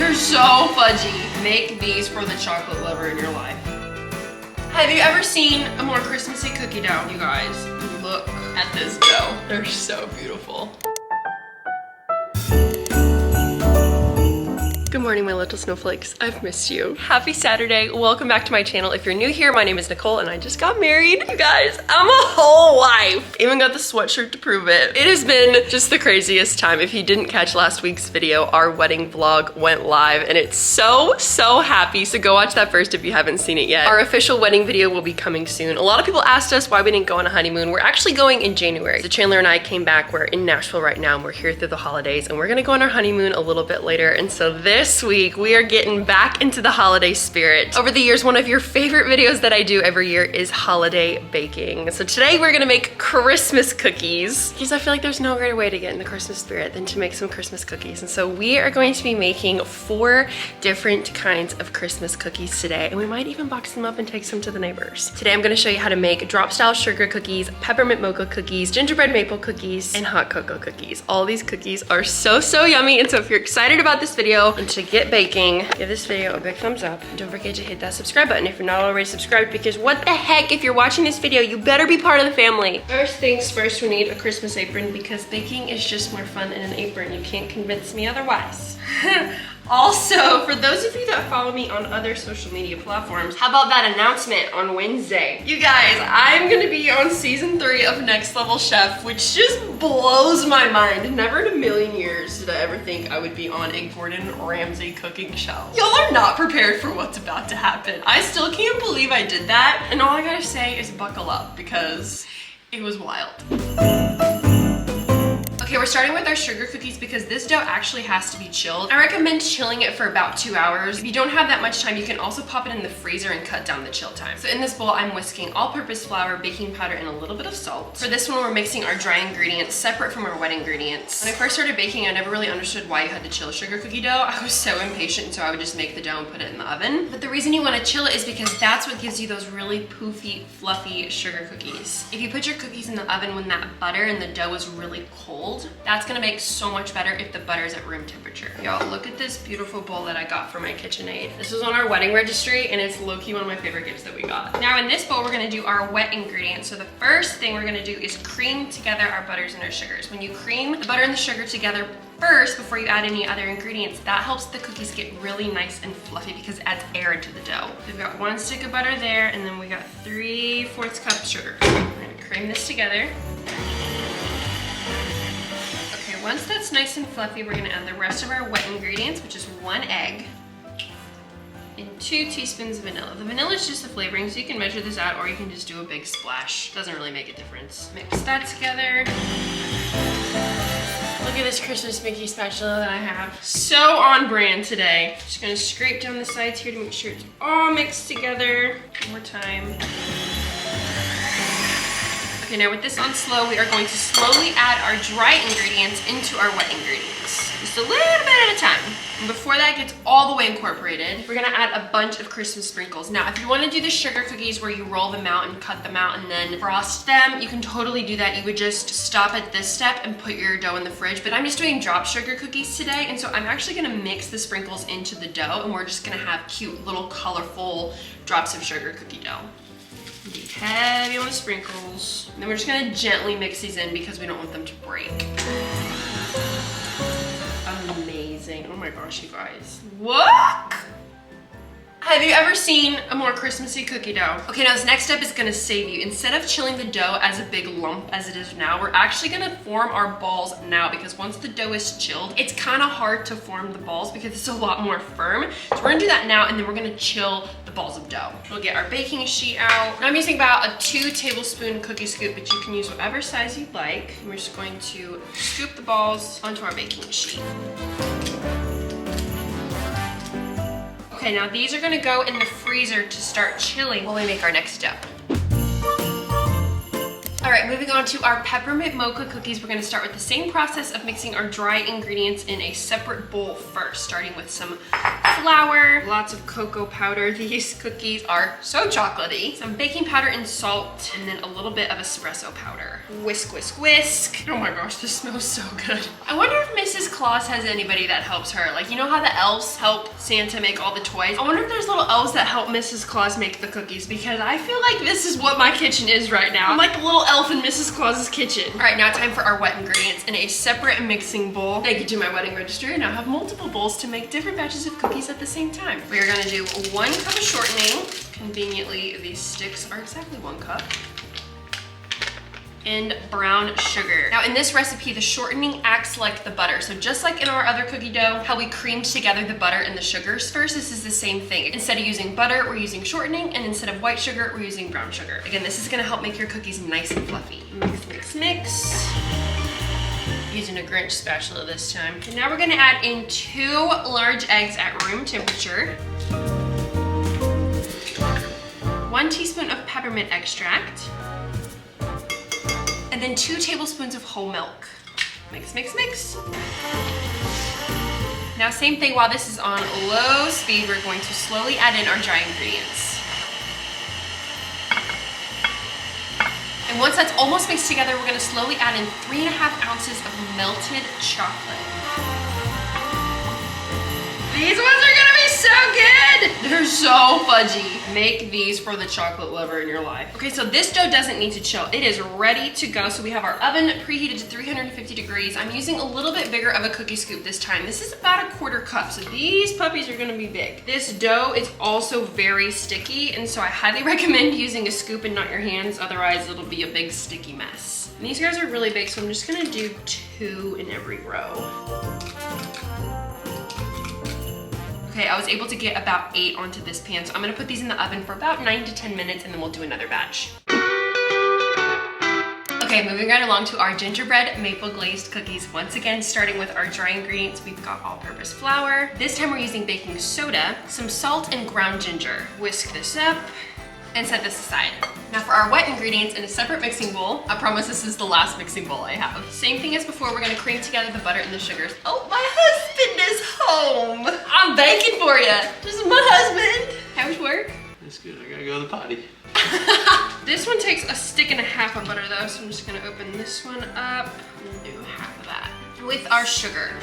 They're so fudgy. Make these for the chocolate lover in your life. Have you ever seen a more Christmassy cookie dough, you guys? Look at this dough. They're so beautiful. Good morning, my little snowflakes. I've missed you. Happy Saturday. Welcome back to my channel. If you're new here, my name is Nicole and I just got married. You guys, I'm a whole wife. Even got the sweatshirt to prove it. It has been just the craziest time. If you didn't catch last week's video, our wedding vlog went live and it's so happy. So go watch that first if you haven't seen it yet. Our official wedding video will be coming soon. A lot of people asked us why we didn't go on a honeymoon. We're actually going in January. So Chandler and I came back. We're in Nashville right now and we're here through the holidays and we're gonna go on our honeymoon a little bit later. And so this week we are getting back into the holiday spirit. Over the years, one of your favorite videos that I do every year is holiday baking. So today we're gonna make Christmas cookies because I feel like there's no greater way to get in the Christmas spirit than to make some Christmas cookies. And so we are going to be making 4 different kinds of Christmas cookies today, and we might even box them up and take some to the neighbors. Today I'm gonna show you how to make drop style sugar cookies, peppermint mocha cookies, gingerbread maple cookies, and hot cocoa cookies. All these cookies are so yummy, and so if you're excited about this video and to get baking, give this video a big thumbs up. And don't forget to hit that subscribe button if you're not already subscribed, because what the heck, if you're watching this video, you better be part of the family. First things first, we need a Christmas apron because baking is just more fun in an apron. You can't convince me otherwise. Also, for those of you that follow me on other social media platforms, how about that announcement on Wednesday? You guys, I'm gonna be on season 3 of Next Level Chef, which just blows my mind. Never in a million years did I ever think I would be on a Gordon Ramsay cooking show. Y'all are not prepared for what's about to happen. I still can't believe I did that. And all I gotta say is buckle up because it was wild. Okay, we're starting with our sugar cookies because this dough actually has to be chilled. I recommend chilling it for about 2 hours. If you don't have that much time, you can also pop it in the freezer and cut down the chill time. So in this bowl, I'm whisking all-purpose flour, baking powder, and a little bit of salt. For this one, we're mixing our dry ingredients separate from our wet ingredients. When I first started baking, I never really understood why you had to chill sugar cookie dough. I was so impatient, so I would just make the dough and put it in the oven. But the reason you want to chill it is because that's what gives you those really poofy, fluffy sugar cookies. If you put your cookies in the oven when that butter and the dough is really cold, that's gonna make so much better if the butter is at room temperature. Y'all, look at this beautiful bowl that I got for my KitchenAid. This was on our wedding registry and it's low-key one of my favorite gifts that we got. Now in this bowl, we're gonna do our wet ingredients. So the first thing we're gonna do is cream together our butters and our sugars. When you cream the butter and the sugar together first before you add any other ingredients, that helps the cookies get really nice and fluffy because it adds air into the dough. We've got 1 stick of butter there and then we got 3/4 cup sugar. We're gonna cream this together. Once that's nice and fluffy, we're gonna add the rest of our wet ingredients, which is 1 egg and 2 teaspoons of vanilla. The vanilla is just the flavoring, so you can measure this out or you can just do a big splash. Doesn't really make a difference. Mix that together. Look at this Christmas Mickey spatula that I have. So on brand today. Just gonna scrape down the sides here to make sure it's all mixed together. One more time. Okay, now with this on slow, we are going to slowly add our dry ingredients into our wet ingredients. Just a little bit at a time. And before that gets all the way incorporated, we're gonna add a bunch of Christmas sprinkles. Now, if you wanna do the sugar cookies where you roll them out and cut them out and then frost them, you can totally do that. You would just stop at this step and put your dough in the fridge. But I'm just doing drop sugar cookies today, and so I'm actually gonna mix the sprinkles into the dough, and we're just gonna have cute little colorful drops of sugar cookie dough. Be heavy on the sprinkles. And then we're just gonna gently mix these in because we don't want them to break. Amazing. Oh my gosh, you guys. What? Have you ever seen a more Christmassy cookie dough? Okay, now this next step is gonna save you. Instead of chilling the dough as a big lump as it is now, we're actually gonna form our balls now because once the dough is chilled, it's kind of hard to form the balls because it's a lot more firm. So we're gonna do that now and then we're gonna chill the balls of dough. We'll get our baking sheet out. Now I'm using about a 2 tablespoon cookie scoop, but you can use whatever size you'd like. And we're just going to scoop the balls onto our baking sheet. Okay, now these are gonna go in the freezer to start chilling while we make our next dough. All right, moving on to our Peppermint Mocha Cookies. We're gonna start with the same process of mixing our dry ingredients in a separate bowl first, starting with some flour, lots of cocoa powder. These cookies are so chocolatey. Some baking powder and salt, and then a little bit of espresso powder. Whisk, whisk, whisk. Oh my gosh, this smells so good. I wonder if Mrs. Claus has anybody that helps her. Like, you know how the elves help Santa make all the toys? I wonder if there's little elves that help Mrs. Claus make the cookies, because I feel like this is what my kitchen is right now. I'm like the little elf in Mrs. Claus's kitchen. All right, now time for our wet ingredients in a separate mixing bowl. Thank you to my wedding registry. I now have multiple bowls to make different batches of cookies at the same time. We are gonna do 1 cup of shortening. Conveniently, these sticks are exactly 1 cup. And brown sugar. Now in this recipe, the shortening acts like the butter. So just like in our other cookie dough, how we creamed together the butter and the sugars first, this is the same thing. Instead of using butter, we're using shortening, and instead of white sugar, we're using brown sugar. Again, this is gonna help make your cookies nice and fluffy. Mix, mix, mix. Using a Grinch spatula this time. And now we're gonna add in 2 large eggs at room temperature. 1 teaspoon of peppermint extract. And then 2 tablespoons of whole milk. Mix, mix, mix. Now same thing, while this is on low speed, we're going to slowly add in our dry ingredients. And once that's almost mixed together, we're gonna slowly add in 3.5 ounces of melted chocolate. These ones are gonna be so good! They're so fudgy. Make these for the chocolate lover in your life. Okay, so this dough doesn't need to chill. It is ready to go. So we have our oven preheated to 350 degrees. I'm using a little bit bigger of a cookie scoop this time. This is about 1/4 cup, so these puppies are gonna be big. This dough is also very sticky, and so I highly recommend using a scoop and not your hands, otherwise it'll be a big sticky mess. And these guys are really big, so I'm just gonna do 2 in every row. Okay, I was able to get about 8 onto this pan, so I'm gonna put these in the oven for about 9 to 10 minutes, and then we'll do another batch. Okay, moving right along to our gingerbread maple glazed cookies. Once again, starting with our dry ingredients, we've got all-purpose flour. This time we're using baking soda, some salt, and ground ginger. Whisk this up and set this aside. Now for our wet ingredients in a separate mixing bowl, I promise this is the last mixing bowl I have. Same thing as before, we're gonna cream together the butter and the sugars. Oh, my husband is home. I'm baking for you. This is my husband. How was work? That's good, I gotta go to the potty. This one takes 1.5 sticks of butter though, so I'm just gonna open this one up and do half of that with our sugar.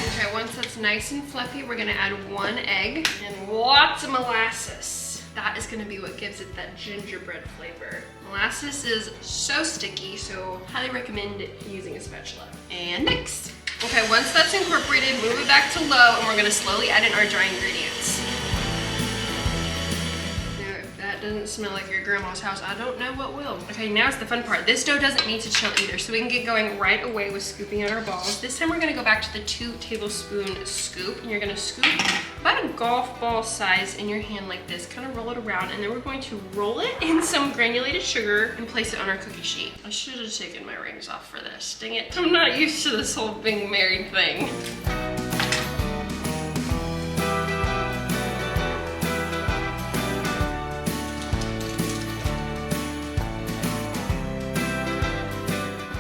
Okay, once that's nice and fluffy, we're gonna add 1 egg and lots of molasses. That is gonna be what gives it that gingerbread flavor. Molasses is so sticky, so highly recommend using a spatula. And mix. Okay, once that's incorporated, move it back to low, and we're gonna slowly add in our dry ingredients. Now, if that doesn't smell like your grandma's house, I don't know what will. Okay, now it's the fun part. This dough doesn't need to chill either, so we can get going right away with scooping out our balls. This time we're gonna go back to the 2 tablespoon scoop, and you're gonna scoop about a golf ball size in your hand like this, kind of roll it around, and then we're going to roll it in some granulated sugar and place it on our cookie sheet. I should have taken my rings off for this. Dang it, I'm not used to this whole being married thing.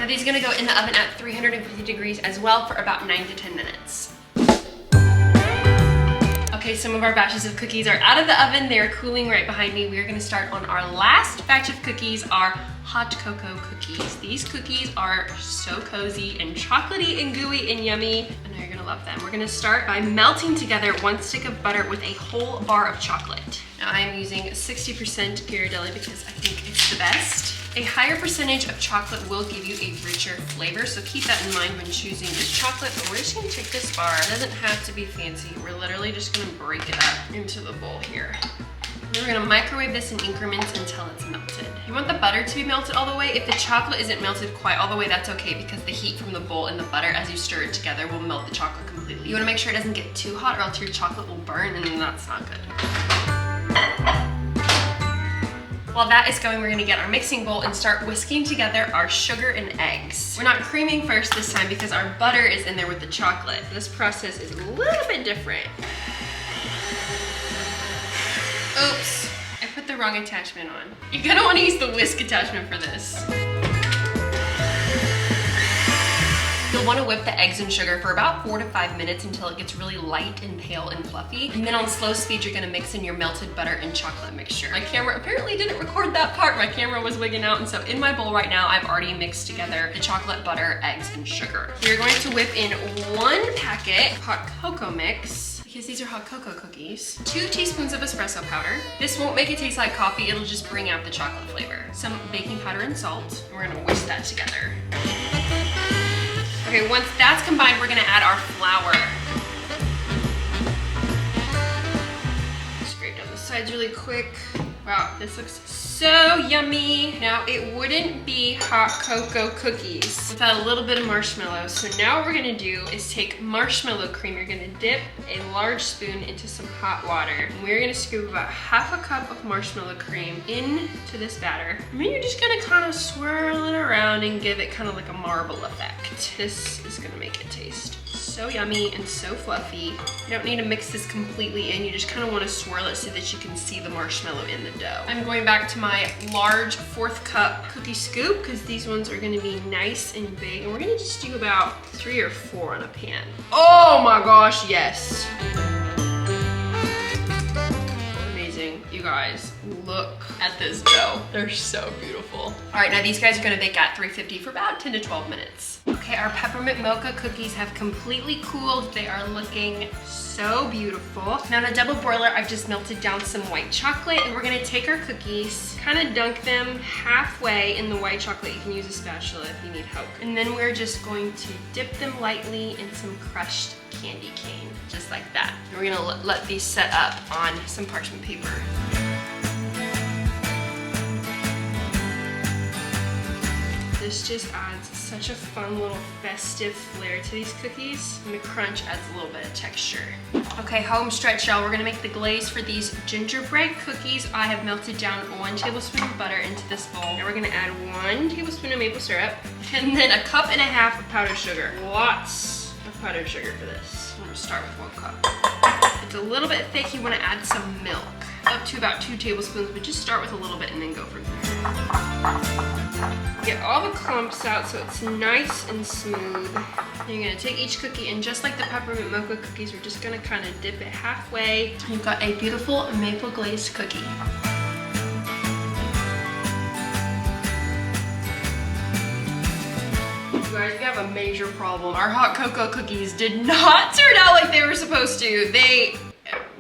Now these are gonna go in the oven at 350 degrees as well for about 9 to 10 minutes. Okay, some of our batches of cookies are out of the oven. They're cooling right behind me. We are gonna start on our last batch of cookies, our hot cocoa cookies. These cookies are so cozy and chocolatey and gooey and yummy. I know you're gonna love them. We're gonna start by melting together 1 stick of butter with a whole bar of chocolate. Now I'm using 60% Ghirardelli because I think it's the best. A higher percentage of chocolate will give you a richer flavor, so keep that in mind when choosing this chocolate. But we're just gonna take this bar. It doesn't have to be fancy. We're literally just gonna break it up into the bowl here. And we're gonna microwave this in increments until it's melted. You want the butter to be melted all the way. If the chocolate isn't melted quite all the way, that's okay, because the heat from the bowl and the butter as you stir it together will melt the chocolate completely. You wanna make sure it doesn't get too hot or else your chocolate will burn, and that's not good. While that is going, we're gonna get our mixing bowl and start whisking together our sugar and eggs. We're not creaming first this time because our butter is in there with the chocolate. This process is a little bit different. Oops, I put the wrong attachment on. You're gonna wanna use the whisk attachment for this. You'll want to whip the eggs and sugar for about 4 to 5 minutes until it gets really light and pale and fluffy. And then on slow speed, you're gonna mix in your melted butter and chocolate mixture. My camera apparently didn't record that part. My camera was wigging out. And so in my bowl right now, I've already mixed together the chocolate, butter, eggs, and sugar. You're going to whip in 1 packet of hot cocoa mix, because these are hot cocoa cookies. 2 teaspoons of espresso powder. This won't make it taste like coffee, it'll just bring out the chocolate flavor. Some baking powder and salt. And we're gonna whisk that together. Okay, once that's combined, we're gonna add our flour. Scrape down the sides really quick. Wow, this looks so yummy. Now, it wouldn't be hot cocoa cookies without a little bit of marshmallow. So now what we're gonna do is take marshmallow cream. You're gonna dip a large spoon into some hot water. And we're gonna scoop about 1/2 cup of marshmallow cream into this batter. And then you're just gonna kind of swirl it around and give it kind of like a marble effect. This is gonna make it taste so yummy and so fluffy. You don't need to mix this completely in. You just kind of want to swirl it so that you can see the marshmallow in the dough. I'm going back to my large 4th cup cookie scoop because these ones are going to be nice and big. And we're going to just do about 3 or 4 on a pan. Oh my gosh, yes. Amazing. You guys, look at this dough. They're so beautiful. All right, now these guys are going to bake at 350 for about 10 to 12 minutes. Okay, our peppermint mocha cookies have completely cooled. They are looking so beautiful. Now in a double broiler, I've just melted down some white chocolate and we're gonna take our cookies, kind of dunk them halfway in the white chocolate. You can use a spatula if you need help. And then we're just going to dip them lightly in some crushed candy cane, just like that. And we're gonna let these set up on some parchment paper. This just adds such a fun little festive flair to these cookies. And the crunch adds a little bit of texture. Okay, home stretch, y'all. We're gonna make the glaze for these gingerbread cookies. I have melted down 1 tablespoon of butter into this bowl. And we're gonna add 1 tablespoon of maple syrup and then 1.5 cups of powdered sugar. Lots of powdered sugar for this. I'm gonna start with 1 cup. It's a little bit thick. You wanna add some milk, up to about 2 tablespoons, but just start with a little bit and then go from there. Get all the clumps out so it's nice and smooth. And you're gonna take each cookie and just like the peppermint mocha cookies, we're just gonna kind of dip it halfway. You've got a beautiful maple glazed cookie. You guys, we have a major problem. Our hot cocoa cookies did not turn out like they were supposed to.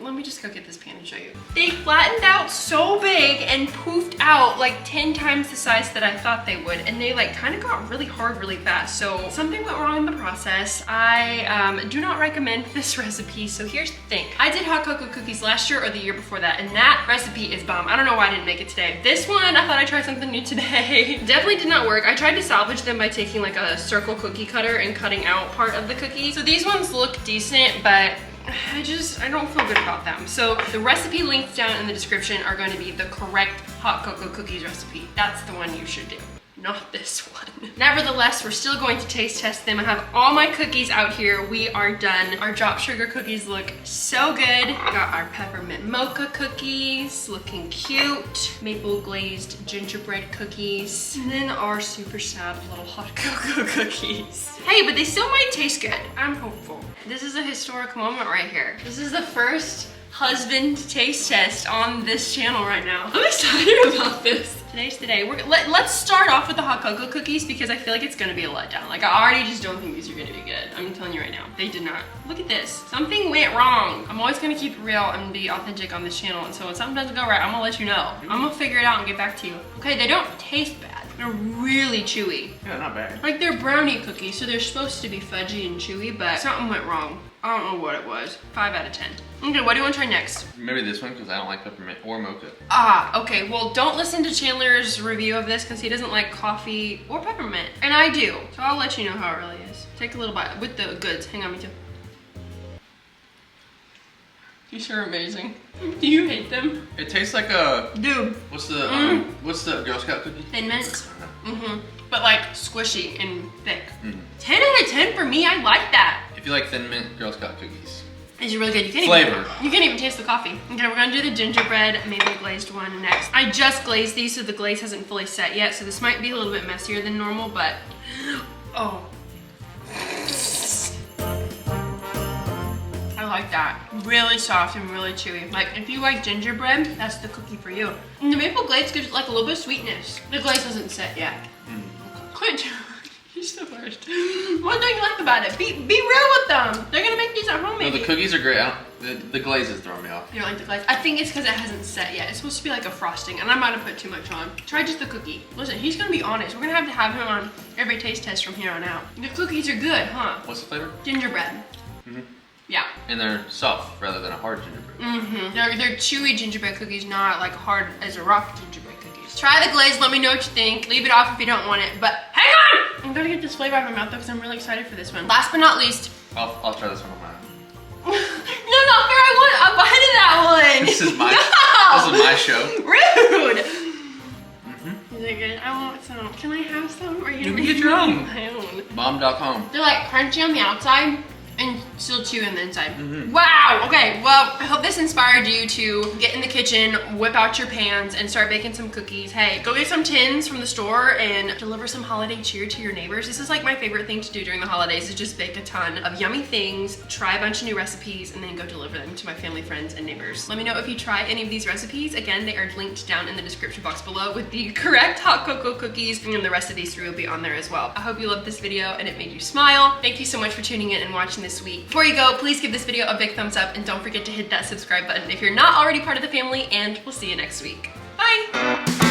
Let me just go get this pan and show you. They flattened out so big and poofed out like 10 times the size that I thought they would. And they like kind of got really hard really fast. So something went wrong in the process. I do not recommend this recipe. So here's the thing. I did hot cocoa cookies last year or the year before that. And that recipe is bomb. I don't know why I didn't make it today. This one, I thought I'd try something new today. Definitely did not work. I tried to salvage them by taking like a circle cookie cutter and cutting out part of the cookie. So these ones look decent, but I don't feel good about them. So the recipe links down in the description are going to be the correct hot cocoa cookies recipe. That's the one you should do, not this one. Nevertheless, we're still going to taste test them. I have all my cookies out here. We are done. Our drop sugar cookies look so good. We got our peppermint mocha cookies, looking cute. Maple glazed gingerbread cookies. And then our super sad little hot cocoa cookies. Hey, but they still might taste good. I'm hopeful. This is a historic moment right here. This is the first husband taste test on this channel right now. I'm excited about this. Today's the day. Let's start off with the hot cocoa cookies because I feel like it's gonna be a letdown. Like I already just don't think these are gonna be good. I'm telling you right now, they did not. Look at this. Something went wrong. I'm always gonna keep it real and be authentic on this channel. And so when something doesn't go right, I'm gonna let you know. I'm gonna figure it out and get back to you. Okay, they don't taste bad. They're really chewy. Yeah, not bad. Like they're brownie cookies, so they're supposed to be fudgy and chewy, but something went wrong. I don't know what it was. 5 out of 10. Okay, what do you want to try next? Maybe this one because I don't like peppermint or mocha. Ah, okay. Well, don't listen to Chandler's review of this because he doesn't like coffee or peppermint. And I do. So I'll let you know how it really is. Take a little bite with the goods. Hang on, me too. These are amazing. Do you hate them? It tastes like a... Dude. What's the Girl Scout cookie? Thin Mint. But like squishy and thick. 10 out of 10 for me. I like that. If you like Thin Mint Girl Scout cookies. These are really good. You can't even taste the coffee. Okay, we're gonna do the gingerbread maple glazed one next. I just glazed these, so the glaze hasn't fully set yet, so this might be a little bit messier than normal, but oh. I like that. Really soft and really chewy. Like, if you like gingerbread, that's the cookie for you. And the maple glaze gives like a little bit of sweetness. The glaze hasn't set yet. Quit. You're the worst. What don't you like about it? Be real with them. They're gonna make these at home, maybe. No, the cookies are great. The glaze is throwing me off. You don't like the glaze? I think it's because it hasn't set yet. It's supposed to be like a frosting, and I might have put too much on. Try just the cookie. Listen, he's gonna be honest. We're gonna have him on every taste test from here on out. The cookies are good, huh? What's the flavor? Gingerbread. Yeah. And they're soft rather than a hard gingerbread. They're chewy gingerbread cookies, not like hard as a rock gingerbread cookies. Try the glaze, let me know what you think. Leave it off if you don't want it, but hang on! I'm gonna get this flavor out of my mouth though, because I'm really excited for this one. Last but not least. I'll try this one on mine. No, here I want a bite of that one. This is my show. Rude. Is it good? I want some. Can I have some? Or are you can get your own. My own. Bomb.com. They're like crunchy on the outside and still chewy on the inside. Wow, okay, well, I hope this inspired you to get in the kitchen, whip out your pans, and start baking some cookies. Hey, go get some tins from the store and deliver some holiday cheer to your neighbors. This is like my favorite thing to do during the holidays, is just bake a ton of yummy things, try a bunch of new recipes, and then go deliver them to my family, friends, and neighbors. Let me know if you try any of these recipes. Again, they are linked down in the description box below with the correct hot cocoa cookies, and the rest of these three will be on there as well. I hope you loved this video and it made you smile. Thank you so much for tuning in and watching this week. Before you go, please give this video a big thumbs up and don't forget to hit that subscribe button if you're not already part of the family, and we'll see you next week. Bye!